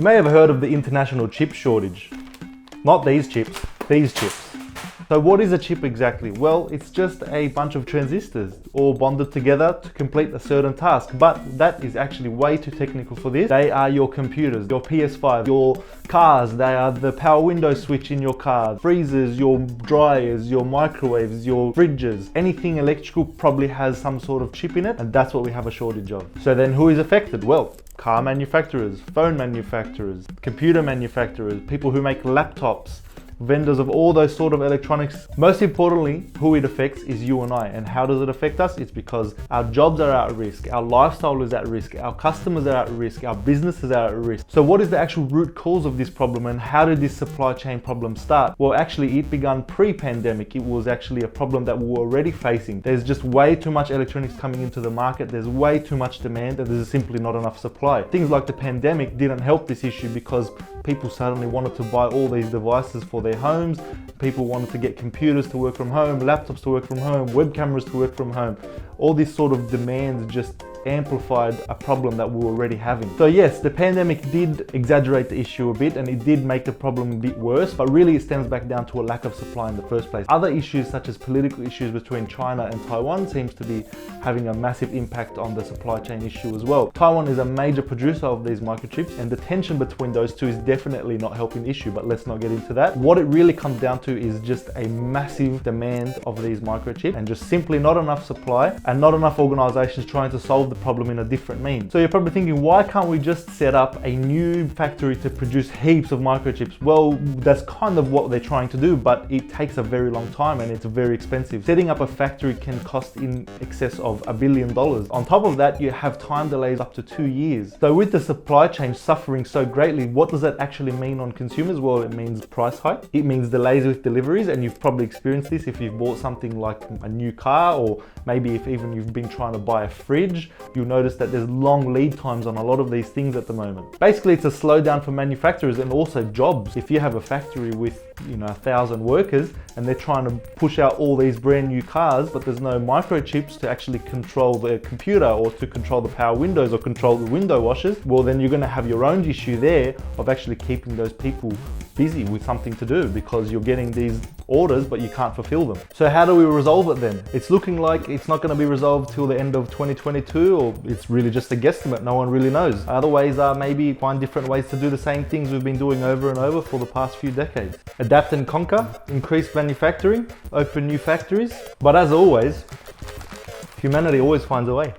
You may have heard of the international chip shortage. Not these chips, these chips. So what is a chip exactly? Well, it's just a bunch of transistors all bonded together to complete a certain task, but that is actually way too technical for this. They are your computers, your PS5, your cars, they are the power window switch in your car, freezers, your dryers, your microwaves, your fridges. Anything electrical probably has some sort of chip in it, and that's what we have a shortage of. So then who is affected? Well, car manufacturers, phone manufacturers, computer manufacturers, people who make laptops, vendors of all those sort of electronics. Most importantly, who it affects is you and I. And how does it affect us? It's because our jobs are at risk, our lifestyle is at risk, our customers are at risk, our businesses are at risk. So what is the actual root cause of this problem, and how did this supply chain problem start? Well, actually it began pre-pandemic. It was actually a problem that we were already facing. There's just way too much electronics coming into the market, there's way too much demand, and there's simply not enough supply. Things like the pandemic didn't help this issue because people suddenly wanted to buy all these devices for their homes. People wanted to get computers to work from home, laptops to work from home, web cameras to work from home. All this sort of demand just amplified a problem that we were already having. So yes, the pandemic did exaggerate the issue a bit, and it did make the problem a bit worse, but really it stems back down to a lack of supply in the first place. Other issues such as political issues between China and Taiwan seems to be having a massive impact on the supply chain issue as well. Taiwan is a major producer of these microchips, and the tension between those two is definitely not helping the issue, but let's not get into that. What it really comes down to is just a massive demand of these microchips and just simply not enough supply and not enough organizations trying to solve the problem in a different means. So you're probably thinking, why can't we just set up a new factory to produce heaps of microchips? Well, that's kind of what they're trying to do, but it takes a very long time and it's very expensive. Setting up a factory can cost in excess of $1 billion. On top of that, you have time delays up to 2 years. So with the supply chain suffering so greatly, what does that actually mean on consumers? Well, it means price hike. It means delays with deliveries, and you've probably experienced this if you've bought something like a new car, or maybe if even you've been trying to buy a fridge. You'll notice that there's long lead times on a lot of these things at the moment. Basically, it's a slowdown for manufacturers and also jobs. If you have a factory with 1,000 workers and they're trying to push out all these brand new cars, but there's no microchips to actually control the computer or to control the power windows or control the window washers, well, then you're going to have your own issue there of actually keeping those people busy with something to do, because you're getting these orders but you can't fulfill them. So how do we resolve it then? It's looking like it's not going to be resolved till the end of 2022, or it's really just a guesstimate. No one really knows. Other ways are maybe find different ways to do the same things we've been doing over and over for the past few decades. Adapt and conquer, increase manufacturing, open new factories. But as always, humanity always finds a way.